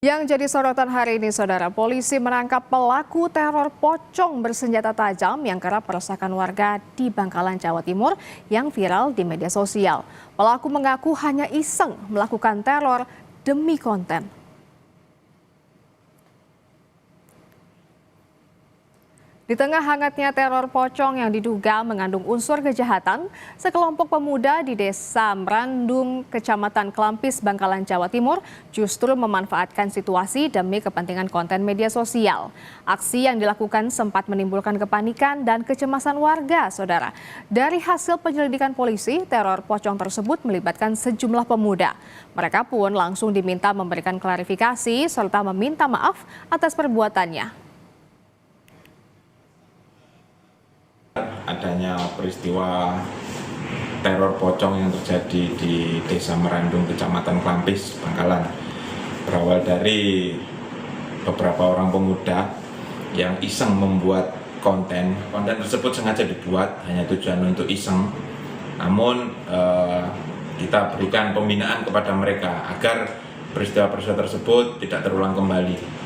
Yang jadi sorotan hari ini, saudara, polisi menangkap pelaku teror pocong bersenjata tajam yang kerap meresahkan warga di Bangkalan, Jawa Timur yang viral di media sosial. Pelaku mengaku hanya iseng melakukan teror demi konten. Di tengah hangatnya teror pocong yang diduga mengandung unsur kejahatan, sekelompok pemuda di Desa Merandung, Kecamatan Kelampis, Bangkalan, Jawa Timur justru memanfaatkan situasi demi kepentingan konten media sosial. Aksi yang dilakukan sempat menimbulkan kepanikan dan kecemasan warga, saudara. Dari hasil penyelidikan polisi, teror pocong tersebut melibatkan sejumlah pemuda. Mereka pun langsung diminta memberikan klarifikasi serta meminta maaf atas perbuatannya. Adanya peristiwa teror pocong yang terjadi di Desa Merandung, Kecamatan Kelampis, Bangkalan, berawal dari beberapa orang pemuda yang iseng membuat konten tersebut sengaja dibuat hanya tujuan untuk iseng, namun kita berikan pembinaan kepada mereka agar peristiwa-peristiwa tersebut tidak terulang kembali.